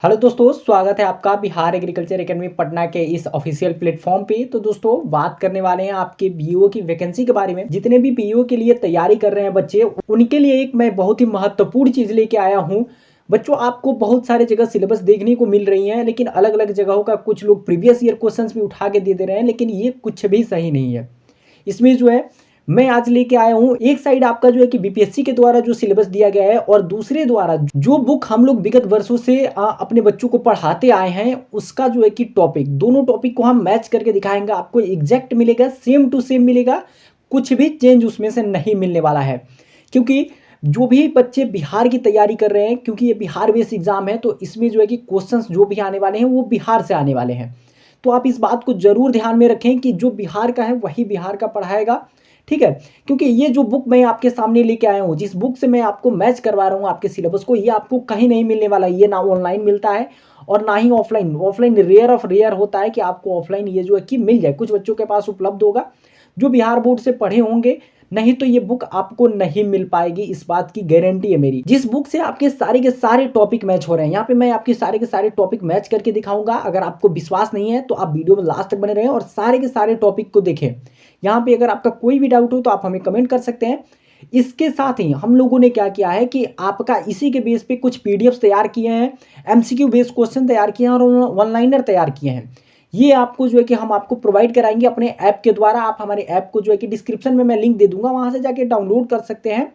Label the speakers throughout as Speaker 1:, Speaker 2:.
Speaker 1: Hello दोस्तों, स्वागत है आपका बिहार एग्रीकल्चर एकेडमी पटना के इस ऑफिशियल प्लेटफॉर्म पे। तो दोस्तों बात करने वाले हैं आपके बीईओ की वैकेंसी के बारे में। जितने भी बीईओ के लिए तैयारी कर रहे हैं बच्चे, उनके लिए एक मैं बहुत ही महत्वपूर्ण चीज़ लेके आया हूँ। बच्चों, आपको बहुत सारे जगह सिलेबस देखने को मिल रही हैं, लेकिन अलग अलग जगहों का कुछ लोग प्रीवियस ईयर क्वेश्चन भी उठा के दे रहे हैं, लेकिन ये कुछ भी सही नहीं है। इसमें जो है मैं आज लेके आया हूँ, एक साइड आपका जो है कि बीपीएससी के द्वारा जो सिलेबस दिया गया है और दूसरे द्वारा जो बुक हम लोग विगत वर्षों से अपने बच्चों को पढ़ाते आए हैं उसका जो है कि टॉपिक, दोनों टॉपिक को हम मैच करके दिखाएंगे। आपको एग्जैक्ट मिलेगा, सेम टू सेम मिलेगा, कुछ भी चेंज उसमें से नहीं मिलने वाला है। क्योंकि जो भी बच्चे बिहार की तैयारी कर रहे हैं, क्योंकि ये बिहार बेस्ड एग्जाम है, तो इसमें जो है कि क्वेश्चंस जो भी आने वाले हैं वो बिहार से आने वाले हैं। तो आप इस बात को जरूर ध्यान में रखें कि जो बिहार का है वही बिहार का पढ़ाएगा, ठीक है। क्योंकि ये जो बुक मैं आपके सामने लेके आया हूँ, जिस बुक से मैं आपको मैच करवा रहा हूँ आपके सिलेबस को, ये आपको कहीं नहीं मिलने वाला। ये ना ऑनलाइन मिलता है और ना ही offline. Offline rare of rare होता है कि आपको ऑफलाइन ये जो है कि मिल जाए, कुछ बच्चों के पास उपलब्ध होगा जो बिहार बोर्ड से पढ़े होंगे, नहीं तो ये बुक आपको नहीं मिल पाएगी, इस बात की गारंटी है मेरी। जिस बुक से आपके सारे के सारे टॉपिक मैच हो रहे हैं, यहाँ पे मैं आपके सारे के सारे टॉपिक मैच करके दिखाऊंगा। अगर आपको विश्वास नहीं है तो आप वीडियो में लास्ट तक बने रहें और सारे के सारे टॉपिक को देखें। यहाँ पे अगर आपका कोई भी डाउट हो तो आप हमें कमेंट कर सकते हैं। इसके साथ ही हम लोगों ने क्या किया है कि आपका इसी के बेस पे कुछ पीडीएफ तैयार किए हैं, एमसीक्यू बेस्ड क्वेश्चन तैयार किए हैं और वन लाइनर तैयार किए हैं। ये आपको जो है कि हम आपको प्रोवाइड कराएंगे अपने ऐप के द्वारा। आप हमारे ऐप को जो है कि डिस्क्रिप्शन में मैं लिंक दे दूंगा, वहां से जाके डाउनलोड कर सकते हैं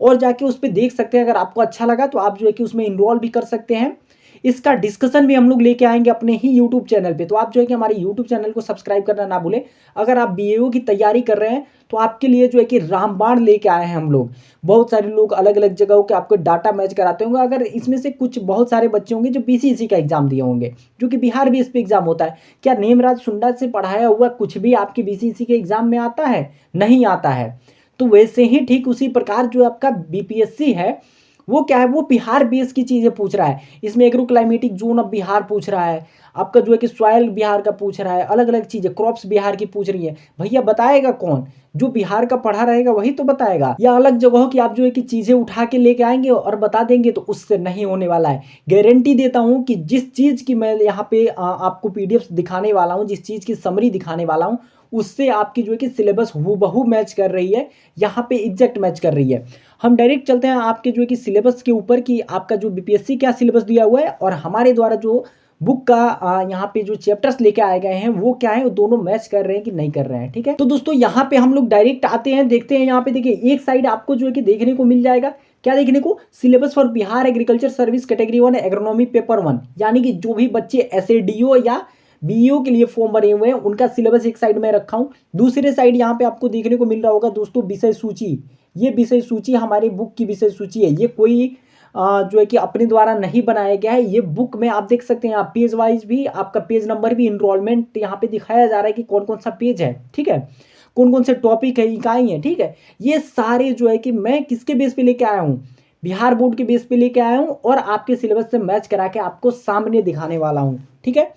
Speaker 1: और जाके उस पर देख सकते हैं। अगर आपको अच्छा लगा तो आप जो है कि उसमें इनरोल भी कर सकते हैं। इसका डिस्कशन भी हम लोग लेके आएंगे अपने ही यूट्यूब चैनल पे, तो आप जो है कि हमारे यूट्यूब चैनल को सब्सक्राइब करना ना भूलें। अगर आप बीएओ की तैयारी कर रहे हैं तो आपके लिए जो है कि रामबाण लेके आए हैं हम लोग। बहुत सारे लोग अलग अलग जगहों के आपको डाटा मैच कराते होंगे। अगर इसमें से कुछ बहुत सारे बच्चे होंगे जो बीसीसी का एग्जाम दिए होंगे, जो कि बिहार बेस पे एग्जाम होता है। क्या नेमराज सुंडा से पढ़ाया हुआ कुछ भी आपके बीसीसी के एग्जाम में आता है? नहीं आता है। तो वैसे ही ठीक उसी प्रकार जो आपका बीपीएससी है वो क्या है, वो बिहार बेस की चीजें पूछ रहा है। इसमें agro climatic zone of Bihar पूछ रहा है, आपका जो है कि सॉइल बिहार का पूछ रहा है, अलग अलग चीजें क्रॉप्स बिहार की पूछ रही है। भैया बताएगा कौन? जो बिहार का पढ़ा रहेगा वही तो बताएगा, या अलग जगहों की आप जो है कि चीजें उठा के लेके आएंगे और बता देंगे, तो उससे नहीं होने वाला है। गारंटी देता हूं कि जिस चीज की मैं यहाँ पे आपको पीडीएफ दिखाने वाला हूँ, जिस चीज की समरी दिखाने वाला हूँ, उससे आपकी जो है कि सिलेबस हूबहू मैच कर रही है, यहाँ पे एग्जैक्ट मैच कर रही है। हम डायरेक्ट चलते हैं आपके जो है कि सिलेबस के ऊपर कि आपका जो बीपीएससी क्या सिलेबस दिया हुआ है और हमारे द्वारा जो बुक का यहाँ पे जो चैप्टर्स लेके आए गए हैं वो क्या है, वो दोनों मैच कर रहे हैं कि नहीं कर रहे हैं, ठीक है। तो दोस्तों यहाँ पे हम लोग डायरेक्ट आते हैं, देखते हैं। यहाँ पे देखिए एक साइड आपको जो है कि देखने को मिल जाएगा, क्या देखने को, syllabus for Bihar agriculture service category 1 agronomy paper 1। यानी कि जो भी बच्चे एसएडीओ या बीईओ के लिए फॉर्म भरे हुए हैं उनका सिलेबस एक साइड में रखा हूँ। दूसरे साइड यहाँ पे आपको देखने को मिल रहा होगा दोस्तों विषय सूची। ये विषय सूची हमारी बुक की विषय सूची है। ये कोई जो है कि अपने द्वारा नहीं बनाया गया है। ये बुक में आप देख सकते हैं, आप पेज वाइज भी आपका पेज नंबर भी इनरोलमेंट यहाँ पे दिखाया जा रहा है कि कौन कौन सा पेज है, ठीक है, कौन कौन से टॉपिक है, इकाई है, ठीक है। ये सारे जो है कि मैं किसके बेस पे लेके आया हूँ, बिहार बोर्ड के बेस पे लेके आया हूँ और आपके सिलेबस से मैच करा के आपको सामने दिखाने वाला हूँ, ठीक है।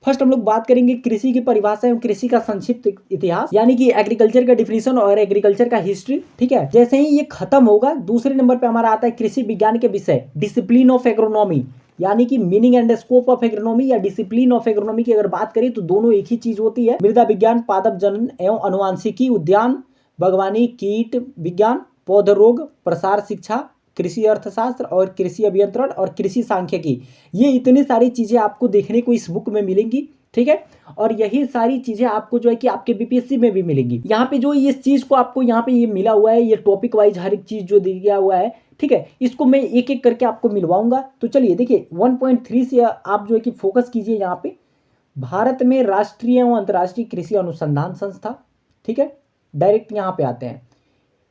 Speaker 1: फर्स्ट हम लोग बात करेंगे कृषि की परिभाषा एवं कृषि का संक्षिप्त इतिहास, यानी कि एग्रीकल्चर का डिफिनीशन और एग्रीकल्चर का हिस्ट्री, ठीक है। जैसे ही ये खत्म होगा, दूसरे नंबर पे हमारा आता है कृषि विज्ञान के विषय, डिसिप्लिन ऑफ एग्रोनॉमी, यानी कि meaning and scope of agronomy या डिसिप्लिन ऑफ एग्रोनॉमी की अगर बात करें तो दोनों एक ही चीज होती है। मृदा विज्ञान, पादप जनन एवं अनुवांशिकी, उद्यान बागवानी, कीट विज्ञान, पौध रोग, प्रसार शिक्षा, कृषि अर्थशास्त्र और कृषि अभियंत्रण और कृषि सांख्यिकी। ये इतनी सारी चीजें आपको देखने को इस बुक में मिलेंगी, ठीक है। और यही सारी चीजें आपको जो है कि आपके बीपीएससी में भी मिलेंगी। यहाँ पे जो इस चीज को आपको यहाँ पे ये मिला हुआ है, ये टॉपिक वाइज हर एक चीज जो दिया हुआ है, ठीक है, इसको मैं एक एक करके आपको मिलवाऊंगा। तो चलिए देखिए 1.3 से आप जो है कि फोकस कीजिए यहाँ पे, भारत में राष्ट्रीय एवं अंतर्राष्ट्रीय कृषि अनुसंधान संस्था, ठीक है। डायरेक्ट यहाँ पे आते हैं,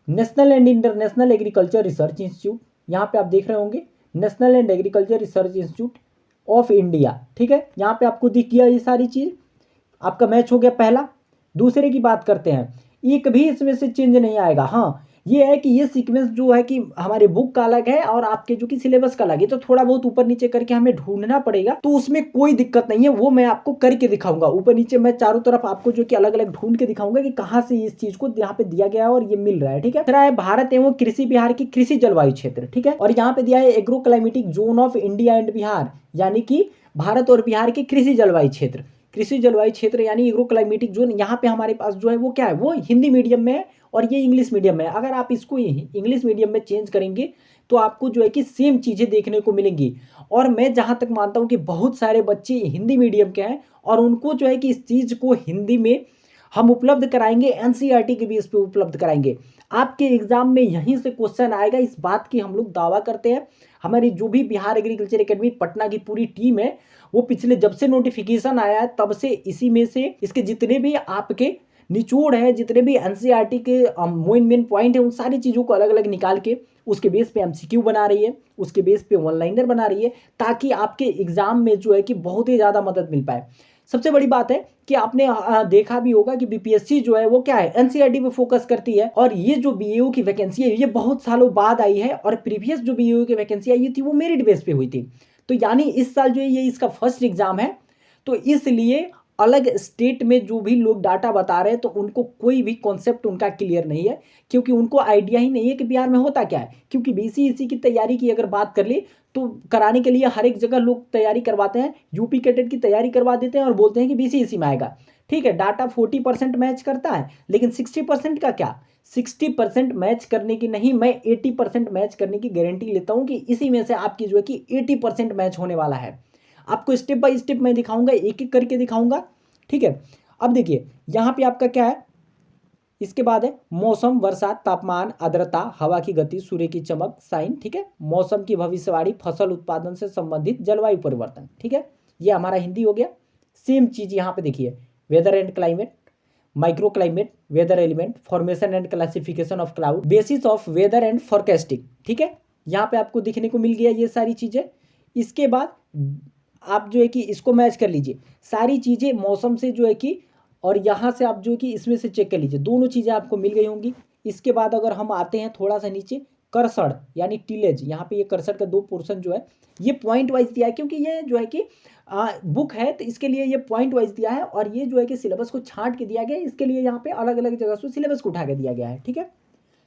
Speaker 1: national and international agriculture research institute, यहाँ पे आप देख रहे होंगे national and agriculture research institute of India, ठीक है। यहाँ पे आपको दिख गया ये सारी चीज, आपका मैच हो गया पहला। दूसरे की बात करते हैं, एक भी इसमें से चेंज नहीं आएगा। हाँ, ये है कि ये सीक्वेंस जो है कि हमारे बुक का अलग है और आपके जो कि सिलेबस का अलग है, तो थोड़ा बहुत ऊपर नीचे करके हमें ढूंढना पड़ेगा, तो उसमें कोई दिक्कत नहीं है, वो मैं आपको करके दिखाऊंगा। ऊपर नीचे मैं चारों तरफ आपको जो कि अलग अलग ढूंढ के दिखाऊंगा कि कहाँ से इस चीज को यहाँ पे दिया गया है और ये मिल रहा है। ठीक है, है भारत एवं कृषि बिहार की कृषि जलवायु क्षेत्र। ठीक है, और यहाँ पे दिया है agro climatic zone of India and Bihar, यानी कि भारत और बिहार के कृषि जलवायु क्षेत्र। कृषि जलवायु क्षेत्र यानी एग्रो क्लाइमेटिक जोन, यहाँ पे हमारे पास जो है वो क्या है, वो हिंदी मीडियम में है और ये इंग्लिश मीडियम में है। अगर आप इसको इंग्लिश मीडियम में चेंज करेंगे तो आपको जो है कि सेम चीज़ें देखने को मिलेंगी। और मैं जहाँ तक मानता हूँ कि बहुत सारे बच्चे हिंदी मीडियम के हैं और उनको जो है कि इस चीज़ को हिंदी में हम उपलब्ध कराएंगे, एनसीईआरटी के बेस पे उपलब्ध कराएंगे। आपके एग्जाम में यहीं से क्वेश्चन आएगा, इस बात की हम लोग दावा करते हैं। हमारी जो भी बिहार एग्रीकल्चर एकेडमी पटना की पूरी टीम है, वो पिछले जब से नोटिफिकेशन आया है तब से इसी में से इसके जितने भी आपके निचोड़ है, जितने भी एनसीईआरटी के मेन पॉइंट है, उन सारी चीज़ों को अलग अलग निकाल के उसके बेस पे एमसीक्यू बना रही है, उसके बेस पे वन लाइनर बना रही है, ताकि आपके एग्जाम में जो है कि बहुत ही ज़्यादा मदद मिल पाए। सबसे बड़ी बात है कि आपने देखा भी होगा कि बीपीएससी जो है वो क्या है, एनसीईआरटी पे फोकस करती है। और ये जो बीएओ की वैकेंसी है ये बहुत सालों बाद आई है और प्रीवियस जो बीएओ की वैकेंसी आई थी वो मेरिट बेस पे हुई थी। तो यानी इस साल जो है ये इसका फर्स्ट एग्जाम है, तो इसलिए अलग स्टेट में जो भी लोग डाटा बता रहे हैं तो उनको कोई भी कॉन्सेप्ट उनका क्लियर नहीं है, क्योंकि उनको आइडिया ही नहीं है कि बिहार में होता क्या है। क्योंकि बीसीईसी की तैयारी की अगर बात कर ले तो कराने के लिए हर एक जगह लोग तैयारी करवाते हैं, यूपी कैडेट की तैयारी करवा देते हैं और बोलते हैं कि बीसीईसी में आएगा। ठीक है, डाटा 40% मैच करता है, लेकिन 60% का क्या, 60% मैच करने की नहीं, मैं 80% मैच करने की गारंटी लेता हूं कि इसी में से आपकी जो है कि 80% मैच होने वाला है। आपको स्टेप बाय स्टेप मैं दिखाऊंगा, एक एक करके दिखाऊंगा। ठीक है, अब देखिए यहाँ पे आपका क्या है, इसके बाद है मौसम, वर्षा, तापमान, आर्द्रता, हवा की गति, सूर्य की चमक, साइन। ठीक है, मौसम की भविष्यवाणी, फसल उत्पादन से संबंधित, जलवायु परिवर्तन। ठीक है, ये हमारा हिंदी हो गया। सेम चीज यहाँ पे देखिए, weather and climate, micro climate, weather element, formation and classification of cloud, basis of weather and forecasting. ठीक है, यहाँ पे आपको देखने को मिल गया ये सारी चीजें। इसके बाद आप जो है कि इसको मैच कर लीजिए, सारी चीजें मौसम से जो है कि, और यहाँ से आप जो है कि इसमें से चेक कर लीजिए, दोनों चीजें आपको मिल गई होंगी। इसके बाद अगर हम आते हैं थोड़ा सा नीचे, कर्सर यानी टिलेज, यहाँ पे ये कर्सर का दो पोर्शन जो है ये पॉइंट वाइज दिया है, क्योंकि ये जो है कि बुक है तो इसके लिए ये पॉइंट वाइज दिया है, और ये जो है कि सिलेबस को छांट के दिया गया है, इसके लिए यहाँ पे अलग अलग जगह से सिलेबस को उठा के दिया गया है। ठीक है,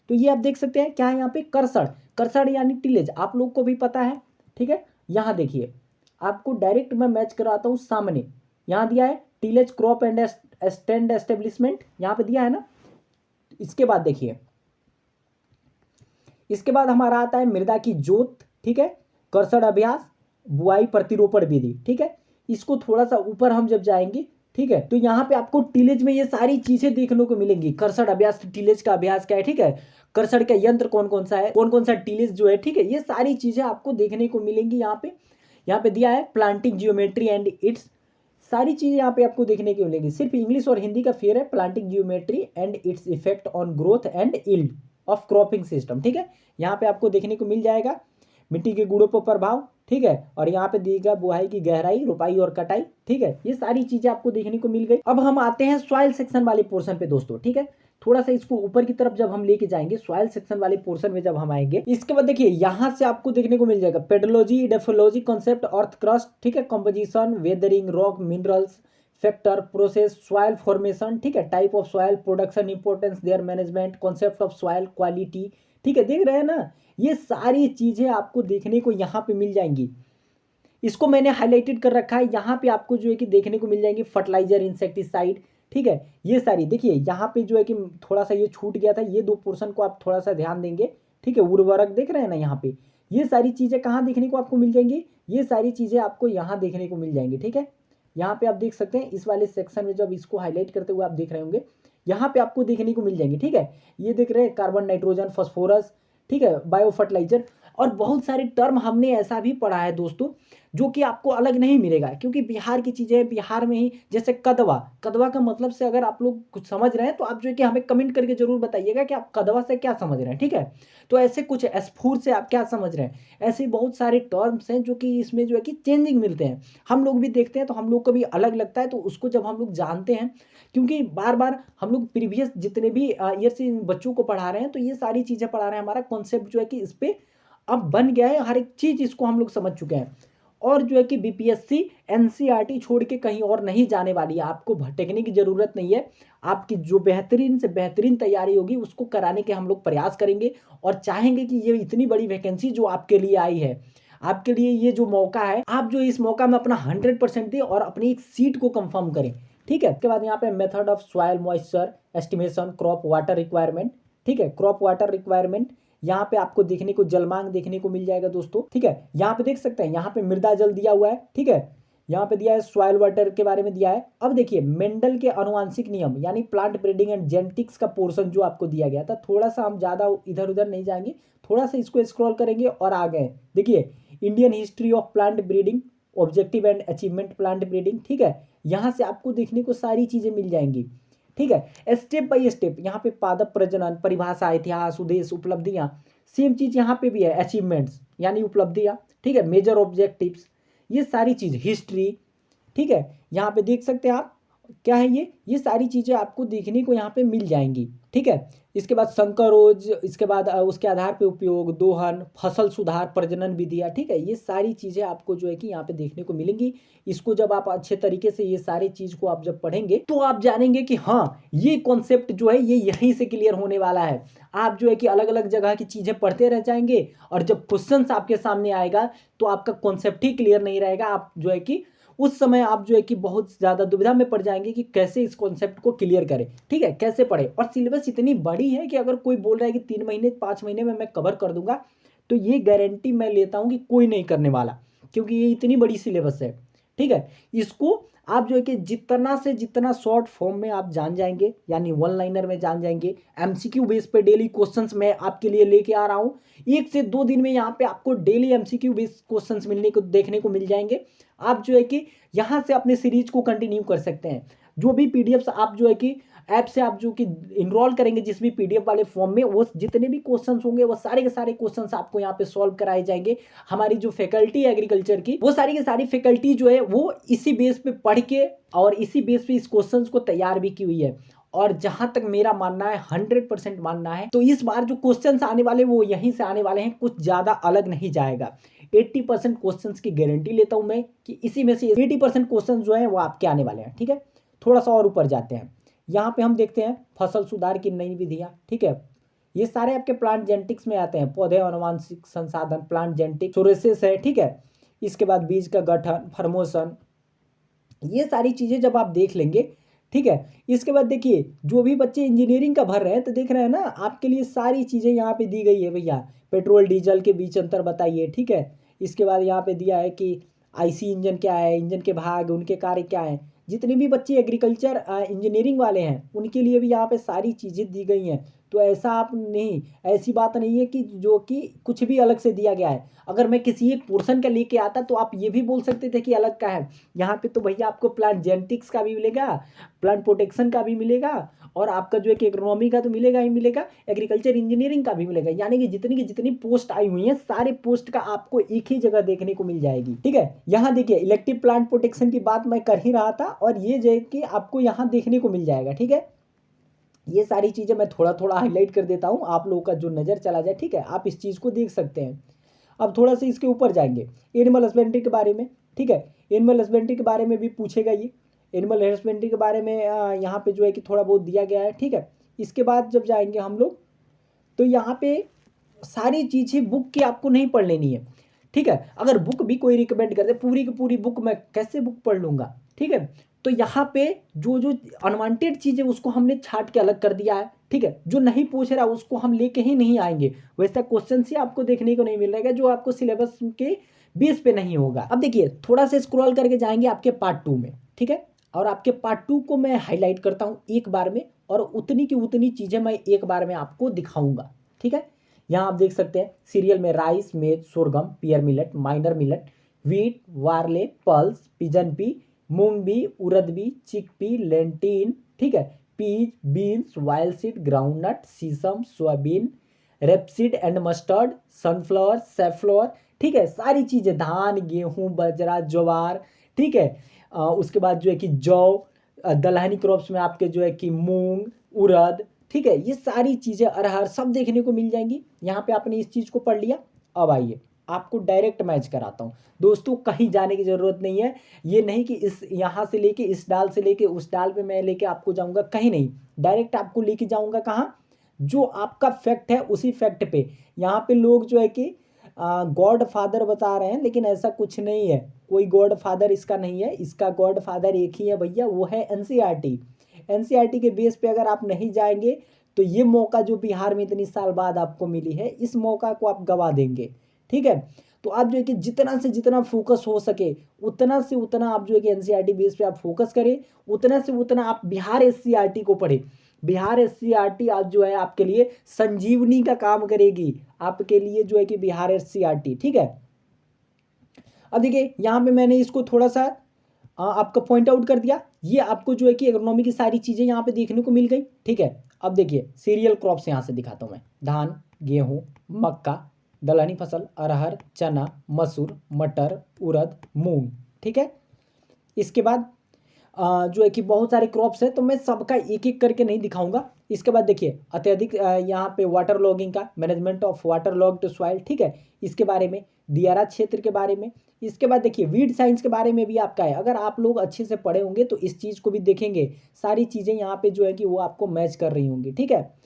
Speaker 1: तो ये आप देख सकते हैं क्या है यहाँ पे, कर्सर, कर्सर यानी टिलेज, आप लोग को भी पता है। ठीक है, यहाँ देखिए आपको डायरेक्ट मैं मैच कराता हूँ सामने, यहाँ दिया है tillage crop and stand establishment, यहाँ पे दिया है ना। इसके बाद देखिए, इसके बाद हमारा आता है मृदा की जोत। ठीक है, कर्सर अभ्यास, बुआई, प्रतिरोपण विधि। ठीक है, इसको थोड़ा सा ऊपर हम जब जाएंगे, ठीक है, तो यहाँ पे आपको टिलेज में ये सारी चीजें देखने को मिलेंगी। कर्सर अभ्यास, टिलेज का अभ्यास क्या है, ठीक है, कर्सर का यंत्र कौन कौन सा है, कौन कौन सा टिलेज जो है, ठीक है, ये सारी चीजें आपको देखने को मिलेंगी। यहाँ पे दिया है प्लांटिंग जियोमेट्री एंड इट्स, सारी चीजें यहाँ पे आपको देखने को मिलेंगी। सिर्फ इंग्लिश और हिंदी का फेयर है, planting geometry and its effect on growth and yield of cropping system. ठीक है, यहाँ पे आपको देखने को मिल जाएगा मिट्टी के गुणों पर प्रभाव। ठीक है, और यहाँ पे दिएगा बुआई की गहराई, रुपाई और कटाई। ठीक है, ये सारी चीजें आपको देखने को मिल गई। अब हम आते हैं सॉइल सेक्शन वाले पोर्शन पे दोस्तों। ठीक है, थोड़ा सा इसको ऊपर की तरफ जब हम लेके जाएंगे, सॉइल सेक्शन वाले पोर्शन में जब हम आएंगे, इसके बाद देखिए यहाँ से आपको देखने को मिल जाएगा पेडोलॉजी, डेफोलॉजी, कॉन्सेप्ट, अर्थ क्रस्ट, ठीक है, composition, weathering, rock, minerals, factor, process, soil formation, ठीक है, type of soil, production, importance, there management, concept of soil, quality. ठीक है, देख रहे हैं ना, ये सारी चीजें आपको देखने को यहाँ पे मिल जाएंगी। इसको मैंने हाईलाइटेड कर रखा है, यहाँ पे आपको जो है कि देखने को मिल जाएंगे फर्टिलाइजर, इंसेक्टिसाइड। ठीक है, ये सारी देखिए यहाँ पे जो है कि थोड़ा सा ये छूट गया था, ये दो पोर्शन को आप थोड़ा सा ध्यान देंगे। ठीक है, उर्वरक देख रहे हैं ना, यहाँ पे ये सारी चीजें कहाँ देखने को आपको मिल जाएंगी, ये सारी चीजें आपको यहाँ देखने को मिल जाएंगी। ठीक है, यहाँ पे आप देख सकते हैं इस वाले सेक्शन में जब इसको हाईलाइट करते हुए आप देख रहे होंगे, यहाँ पे आपको देखने को मिल जाएंगे। ठीक है, ये देख रहे हैं कार्बन, नाइट्रोजन, फॉस्फोरस, ठीक है, बायो फर्टिलाइजर। और बहुत सारे टर्म हमने ऐसा भी पढ़ा है दोस्तों जो कि आपको अलग नहीं मिलेगा, क्योंकि बिहार की चीज़ें बिहार में ही। जैसे कदवा, कदवा का मतलब से अगर आप लोग कुछ समझ रहे हैं तो आप जो है कि हमें कमेंट करके जरूर बताइएगा कि आप कदवा से क्या समझ रहे हैं, ठीक है। तो ऐसे कुछ स्फूर्त से आप क्या समझ रहे हैं, ऐसे बहुत सारे टर्म्स हैं जो कि इसमें जो है कि चेंजिंग मिलते हैं। हम लोग भी देखते हैं तो हम लोग को भी अलग लगता है, तो उसको जब हम लोग जानते हैं, क्योंकि बार बार हम लोग प्रीवियस जितने भी ईयर से इन बच्चों को पढ़ा रहे हैं तो ये सारी चीज़ें पढ़ा रहे हैं, हमारा कॉन्सेप्ट जो है कि इस पर अब बन गया है, हर एक चीज़ इसको हम लोग समझ चुके हैं। और जो है कि बीपीएससी एनसीईआरटी छोड़ के कहीं और नहीं जाने वाली है, आपको भटकने की ज़रूरत नहीं है। आपकी जो बेहतरीन से बेहतरीन तैयारी होगी उसको कराने के हम लोग प्रयास करेंगे, और चाहेंगे कि ये इतनी बड़ी वैकेंसी जो आपके लिए आई है, आपके लिए ये जो मौका है, आप जो इस मौका में अपना 100% दें और अपनी एक सीट को कंफर्म करें, ठीक है। उसके बाद यहाँ पे method of soil moisture estimation, crop water requirement, ठीक है, क्रॉप वाटर रिक्वायरमेंट यहाँ पे आपको देखने को जलमांग देखने को मिल जाएगा दोस्तों, ठीक है। यहाँ पे देख सकते हैं, यहाँ पे मृदा जल दिया हुआ है, ठीक है। यहाँ पे दिया है सॉइल वाटर के बारे में दिया है। अब देखिए मेंडल के अनुवांशिक नियम यानी प्लांट ब्रीडिंग एंड जेनेटिक्स का पोर्शन जो आपको दिया गया था, थोड़ा सा हम ज़्यादा इधर उधर नहीं जाएंगे, थोड़ा सा इसको स्क्रॉल करेंगे और आ गए। देखिए Indian history of plant breeding, objective and achievement plant breeding, ठीक है। यहाँ से आपको देखने को सारी चीज़ें मिल जाएंगी, ठीक है। स्टेप बाय स्टेप यहाँ पे पादप प्रजनन, परिभाषा, इतिहास, उद्देश्य, उपलब्धियां, सेम चीज यहाँ पे भी है, अचीवमेंट्स यानी उपलब्धियां, ठीक है, मेजर ऑब्जेक्टिव्स, ये सारी चीज, हिस्ट्री, ठीक है। यहाँ पे देख सकते हैं आप क्या है ये सारी चीज़ें आपको देखने को यहाँ पे मिल जाएंगी, ठीक है। इसके बाद संकरोज, इसके बाद उसके आधार पे उपयोग, दोहन, फसल सुधार, प्रजनन विधियाँ, ठीक है। ये सारी चीज़ें आपको जो है कि यहाँ पे देखने को मिलेंगी। इसको जब आप अच्छे तरीके से ये सारी चीज़ को आप जब पढ़ेंगे तो आप जानेंगे कि हाँ ये कॉन्सेप्ट जो है ये यहीं से क्लियर होने वाला है। आप जो है कि अलग अलग जगह की चीज़ें पढ़ते रह जाएंगे और जब क्वेश्चन आपके सामने आएगा तो आपका कॉन्सेप्ट ही क्लियर नहीं रहेगा। आप जो है कि उस समय आप जो है कि बहुत ज़्यादा दुविधा में पड़ जाएंगे कि कैसे इस कॉन्सेप्ट को क्लियर करें, ठीक है, कैसे पढ़े। और सिलेबस इतनी बड़ी है कि अगर कोई बोल रहा है कि 3 महीने 5 महीने में मैं कवर कर दूंगा, तो ये गारंटी मैं लेता हूँ कि कोई नहीं करने वाला, क्योंकि ये इतनी बड़ी सिलेबस है, ठीक है। इसको आप जो है कि जितना से जितना शॉर्ट फॉर्म में आप जान जाएंगे, यानी वन लाइनर में जान जाएंगे, एमसीक्यू बेस पे डेली क्वेश्चंस मैं आपके लिए लेके आ रहा हूँ। 1 से 2 दिन में यहाँ पे आपको डेली एमसीक्यू बेस क्वेश्चंस मिलने को देखने को मिल जाएंगे। आप जो है कि यहाँ से अपने सीरीज को कंटिन्यू कर सकते हैं। जो भी पीडीएफ आप जो है कि ऐप से आप जो कि इनरोल करेंगे जिस भी पीडीएफ वाले फॉर्म में, वो जितने भी क्वेश्चंस होंगे वो सारे के सारे क्वेश्चंस आपको यहाँ पे सॉल्व कराए जाएंगे। हमारी जो फैकल्टी है एग्रीकल्चर की, वो सारी की सारी फैकल्टी जो है वो इसी बेस पे पढ़ के और इसी बेस पे इस क्वेश्चन को तैयार भी की हुई है। और जहां तक मेरा मानना है 100% मानना है, तो इस बार जो क्वेश्चंस आने वाले वो यहीं से आने वाले हैं, कुछ ज्यादा अलग नहीं जाएगा। 80% क्वेश्चंस की गारंटी लेता हूं मैं कि इसी में से 80% क्वेश्चंस जो है वो आपके आने वाले हैं, ठीक है। थोड़ा सा और ऊपर जाते हैं, यहाँ पे हम देखते हैं फसल सुधार की नई विधियाँ, ठीक है। ये सारे आपके प्लांट जेनेटिक्स में आते हैं। पौधे अनुवांशिक संसाधन, प्लांट जेनेटिक्स, सोरेसिस है, ठीक है। इसके बाद बीज का गठन, फॉर्मेशन, ये सारी चीज़ें जब आप देख लेंगे, ठीक है। इसके बाद देखिए जो भी बच्चे इंजीनियरिंग का भर रहे हैं तो देख रहे हैं ना, आपके लिए सारी चीज़ें यहाँ पे दी गई है भैया। पेट्रोल डीजल के बीच अंतर बताइए, ठीक है। इसके बाद यहाँ पे दिया है कि आईसी इंजन क्या है, इंजन के भाग, उनके कार्य क्या है। जितने भी बच्चे एग्रीकल्चर इंजीनियरिंग वाले हैं उनके लिए भी यहाँ पे सारी चीज़ें दी गई हैं। तो ऐसा आप नहीं, ऐसी बात नहीं है कि जो कि कुछ भी अलग से दिया गया है। अगर मैं किसी एक पोर्शन का लेके आता तो आप ये भी बोल सकते थे कि अलग का है। यहाँ पे तो भैया आपको प्लांट जेनेटिक्स का भी मिलेगा, प्लांट प्रोटेक्शन का भी मिलेगा, और आपका जो है कि इकोनॉमी का तो मिलेगा ही मिलेगा, एग्रीकल्चर इंजीनियरिंग का भी मिलेगा। यानी कि जितनी की जितनी पोस्ट आई हुई हैं सारे पोस्ट का आपको एक ही जगह देखने को मिल जाएगी, ठीक है। यहाँ देखिए इलेक्टिव प्लांट प्रोटेक्शन की बात मैं कर ही रहा था, और ये जो है कि आपको यहाँ देखने को मिल जाएगा, ठीक है। ये सारी चीज़ें मैं थोड़ा थोड़ा हाईलाइट कर देता हूँ, आप लोगों का जो नज़र चला जाए, ठीक है, आप इस चीज़ को देख सकते हैं। अब थोड़ा सा इसके ऊपर जाएंगे, एनिमल हस्बेंड्री के बारे में, ठीक है। एनिमल हस्बेंड्री के बारे में भी पूछेगा ये। एनिमल हस्बेंड्री के बारे में यहाँ पे जो है कि थोड़ा बहुत दिया गया है, ठीक है। इसके बाद जब जाएंगे हम लोग तो यहाँ पे सारी चीज़ें बुक की आपको नहीं पढ़ लेनी है, ठीक है। अगर बुक भी कोई रिकमेंड करते पूरी की पूरी बुक मैं कैसे बुक पढ़ लूँगा, ठीक है। तो यहाँ पे जो जो अनवांटेड चीज़ें उसको हमने छाट के अलग कर दिया है, ठीक है। जो नहीं पूछ रहा उसको हम लेके ही नहीं आएंगे, वैसा क्वेश्चन ही आपको देखने को नहीं मिल रहेगा जो आपको सिलेबस के बेस पे नहीं होगा। अब देखिए थोड़ा सा स्क्रॉल करके जाएंगे आपके पार्ट 2 में, ठीक है। और आपके पार्ट 2 को मैं हाईलाइट करता हूँ एक बार में, और उतनी की उतनी चीज़ें मैं एक बार में आपको दिखाऊंगा, ठीक है। यहाँ आप देख सकते हैं सीरियल में rice, maize, sorghum, pearl millet, minor millet, wheat, barley, pulse, pigeon pea, moong bean, urad bean, chickpea, lentil, ठीक है, peas, beans, oil seed, groundnut, sesame, soybean, rapeseed and mustard, sunflower, safflower, ठीक है, सारी चीज़ें, धान, गेहूं, बाजरा, ज्वार, ठीक है। उसके बाद जो है कि जौ, दलहनी क्रॉप्स में आपके जो है कि मूंग, उड़द, ठीक है, ये सारी चीज़ें, अरहर, सब देखने को मिल जाएंगी। यहाँ पे आपने इस चीज़ को पढ़ लिया। अब आइए आपको डायरेक्ट मैच कराता हूँ दोस्तों, कहीं जाने की ज़रूरत नहीं है। ये नहीं कि इस यहाँ से लेके इस डाल से लेके उस डाल पे मैं लेके आपको जाऊँगा, कहीं नहीं, डायरेक्ट आपको लेके जाऊँगा कहाँ, जो आपका फैक्ट है उसी फैक्ट पे। यहाँ पे लोग जो है कि गॉड फादर बता रहे हैं, लेकिन ऐसा कुछ नहीं है, कोई गॉड फादर इसका नहीं है। इसका गॉड फादर एक ही है भैया, वो है एनसीईआरटी। एनसीईआरटी के बेस पे अगर आप नहीं जाएंगे तो ये मौका जो बिहार में इतनी साल बाद आपको मिली है, इस मौका को आप गवा देंगे, ठीक है। तो आप जो है कि जितना से जितना फोकस हो सके उतना से उतना आप जो है कि एनसीईआरटी बेस पे आप फोकस करें, उतना से उतना आप बिहार एससीईआरटी को पढ़ें। बिहार एससीईआरटी आज जो है आपके लिए संजीवनी का काम करेगी, आपके लिए जो है कि बिहार एससीईआरटी, ठीक है। अब देखिए यहाँ पे मैंने इसको थोड़ा सा आपका पॉइंट आउट कर दिया। ये आपको जो है कि इकोनॉमी की सारी चीज़ें यहाँ पे देखने को मिल गई, ठीक है। अब देखिए सीरियल क्रॉप्स यहाँ से दिखाता हूँ मैं, धान, गेहूँ, मक्का, दलहनी फसल, अरहर, चना, मसूर, मटर, उड़द, मूंग, ठीक है। इसके बाद जो है कि बहुत सारे क्रॉप्स है, तो मैं सबका एक एक करके नहीं दिखाऊंगा। इसके बाद देखिए अत्यधिक यहाँ पे वाटर लॉगिंग का, management of water logged soil, ठीक है, इसके बारे में, दियारा क्षेत्र के बारे में। इसके बाद देखिए वीड साइंस के बारे में भी आपका है, अगर आप लोग अच्छे से पढ़े होंगे तो इस चीज़ को भी देखेंगे, सारी चीज़ें यहाँ पे जो है कि वो आपको मैच कर रही होंगी, ठीक है।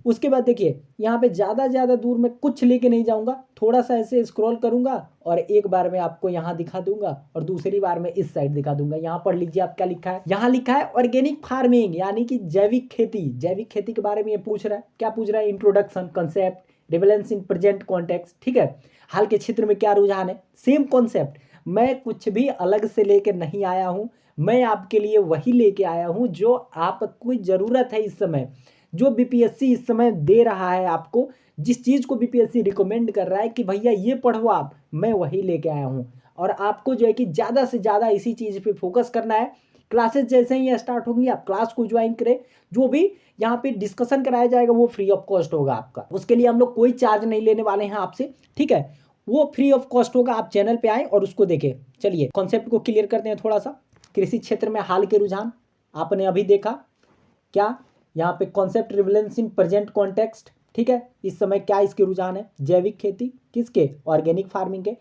Speaker 1: उसके बाद देखिए यहाँ पे ज़्यादा दूर मैं कुछ लेके नहीं जाऊँगा, थोड़ा सा ऐसे स्क्रॉल करूँगा और एक बार में आपको यहाँ दिखा दूंगा और दूसरी बार में इस साइड दिखा दूंगा। यहाँ पढ़ लीजिए आप क्या लिखा है, यहाँ लिखा है ऑर्गेनिक फार्मिंग, यानी कि जैविक खेती। जैविक खेती के बारे में ये पूछ रहा है, क्या पूछ रहा है, introduction, concept, relevance in present context, ठीक है, हाल के क्षेत्र में क्या रुझान है, सेम कॉन्सेप्ट। मैं कुछ भी अलग से लेके नहीं आया हूँ, मैं आपके लिए वही लेके आया हूँ जो आपको ज़रूरत है इस समय, जो बीपीएससी इस समय दे रहा है आपको, जिस चीज़ को बीपीएससी रिकमेंड कर रहा है कि भैया ये पढ़ो आप, मैं वही लेके आया हूँ। और आपको जो है कि ज़्यादा से ज़्यादा इसी चीज़ पे फोकस करना है। क्लासेस जैसे ही स्टार्ट होंगी आप क्लास को ज्वाइन करें, जो भी यहाँ पे डिस्कशन कराया जाएगा वो फ्री ऑफ कॉस्ट होगा आपका, उसके लिए हम लोग कोई चार्ज नहीं लेने वाले हैं आपसे, ठीक है, वो फ्री ऑफ कॉस्ट होगा। आप चैनल पे आए और उसको देखें। चलिए कॉन्सेप्ट को क्लियर करते हैं थोड़ा सा। कृषि क्षेत्र में हाल के रुझान आपने अभी देखा, क्या यहाँ पे concept relevance in present context, ठीक है, इस समय क्या इसके रुझान है, जैविक खेती, किसके, ऑर्गेनिक फार्मिंग के,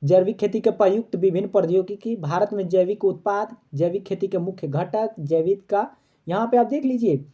Speaker 1: जैविक खेती के प्रयुक्त विभिन्न प्रौद्योगिकी, भारत में जैविक उत्पाद, जैविक खेती के मुख्य घटक, जैविक का, यहाँ पे आप देख लीजिए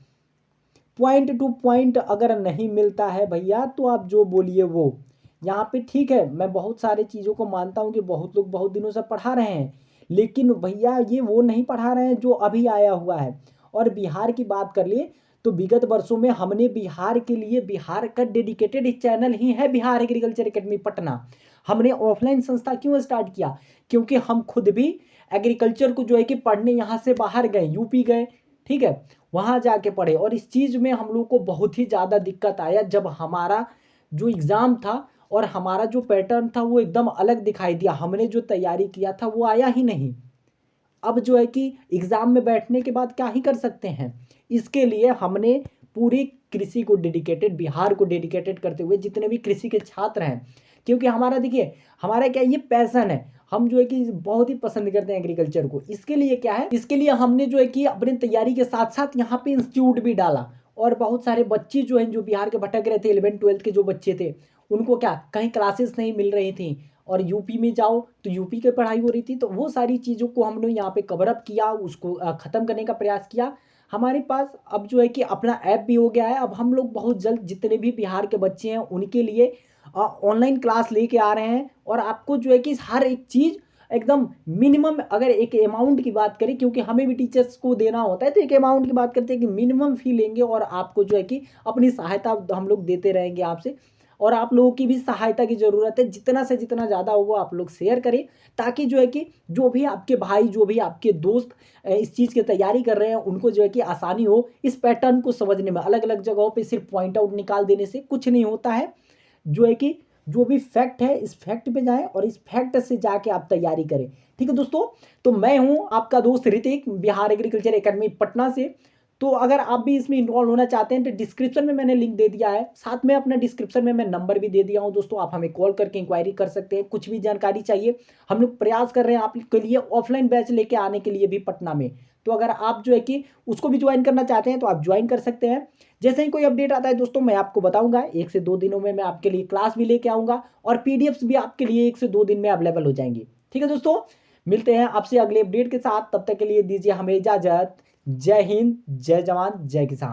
Speaker 1: पॉइंट टू पॉइंट अगर नहीं मिलता है भैया तो आप जो बोलिए वो, यहाँ पे ठीक है, मैं बहुत सारी चीज़ों को मानता हूँ कि बहुत लोग बहुत दिनों से पढ़ा रहे हैं, लेकिन भैया ये वो नहीं पढ़ा रहे हैं जो अभी आया हुआ है। और बिहार की बात कर लिए तो विगत वर्षों में हमने बिहार के लिए, बिहार का डेडिकेटेड चैनल ही है बिहार एग्रीकल्चर एकेडमी पटना। हमने ऑफलाइन संस्था क्यों स्टार्ट किया, क्योंकि हम खुद भी एग्रीकल्चर को जो है कि पढ़ने यहाँ से बाहर गए, यूपी गए, ठीक है, वहाँ जाके पढ़े, और इस चीज़ में हम लोग को बहुत ही ज़्यादा दिक्कत आया जब हमारा जो एग्ज़ाम था और हमारा जो पैटर्न था वो एकदम अलग दिखाई दिया, हमने जो तैयारी किया था वो आया ही नहीं। अब जो है कि एग्ज़ाम में बैठने के बाद क्या ही कर सकते हैं, इसके लिए हमने पूरी कृषि को डेडिकेटेड, बिहार को डेडिकेटेड करते हुए जितने भी कृषि के छात्र हैं, क्योंकि हमारा देखिए हमारा क्या ये पैसन है, हम जो है कि बहुत ही पसंद करते हैं एग्रीकल्चर को। इसके लिए क्या है, इसके लिए हमने जो है कि अपनी तैयारी के साथ साथ यहाँ पे इंस्टीट्यूट भी डाला, और बहुत सारे बच्चे जो हैं जो बिहार के भटक रहे थे, 11th-12th के जो बच्चे थे, उनको क्या कहीं क्लासेस नहीं मिल रही थी, और यूपी में जाओ तो यूपी की पढ़ाई हो रही थी, तो वो सारी चीज़ों को हमने यहाँ पे कवर अप किया, उसको ख़त्म करने का प्रयास किया। हमारे पास अब जो है कि अपना ऐप भी हो गया है, अब हम लोग बहुत जल्द जितने भी बिहार के बच्चे हैं उनके लिए ऑनलाइन क्लास लेके आ रहे हैं, और आपको जो है कि हर एक चीज़ एकदम मिनिमम, अगर एक अमाउंट की बात करें, क्योंकि हमें भी टीचर्स को देना होता है, तो एक अमाउंट की बात करते हैं कि मिनिमम फ़ी लेंगे, और आपको जो है कि अपनी सहायता हम लोग देते रहेंगे आपसे, और आप लोगों की भी सहायता की ज़रूरत है, जितना से जितना ज़्यादा होगा आप लोग शेयर करें, ताकि जो है कि जो भी आपके भाई, जो भी आपके दोस्त इस चीज़ की तैयारी कर रहे हैं उनको जो है कि आसानी हो इस पैटर्न को समझने में। अलग अलग जगहों पे सिर्फ पॉइंट आउट निकाल देने से कुछ नहीं होता है, जो है कि जो भी फैक्ट है इस फैक्ट पे जाएं और इस फैक्ट से जाके आप तैयारी करें। ठीक है दोस्तों, तो मैं हूं आपका दोस्त ऋतिक, बिहार एग्रीकल्चर एकेडमी पटना से। तो अगर आप भी इसमें इन्वॉल्व होना चाहते हैं तो डिस्क्रिप्शन में मैंने लिंक दे दिया है, साथ में अपना डिस्क्रिप्शन में मैं नंबर भी दे दिया हूं दोस्तों, आप हमें कॉल करके इंक्वायरी कर सकते हैं। कुछ भी जानकारी चाहिए, हम लोग प्रयास कर रहे हैं आपके लिए ऑफलाइन बैच लेके आने के लिए भी पटना में। तो अगर आप जो है कि उसको भी ज्वाइन करना चाहते हैं तो आप ज्वाइन कर सकते हैं। जैसे ही कोई अपडेट आता है दोस्तों मैं आपको बताऊंगा, 1 से 2 दिनों में मैं आपके लिए क्लास भी लेके आऊंगा और पीडीएफ्स भी आपके लिए 1 से 2 दिन में अवेलेबल हो जाएंगी। ठीक है दोस्तों, मिलते हैं आपसे अगले अपडेट के साथ, तब तक के लिए दीजिए हमें इजाजत। जय हिंद, जय जवान, जय किसान।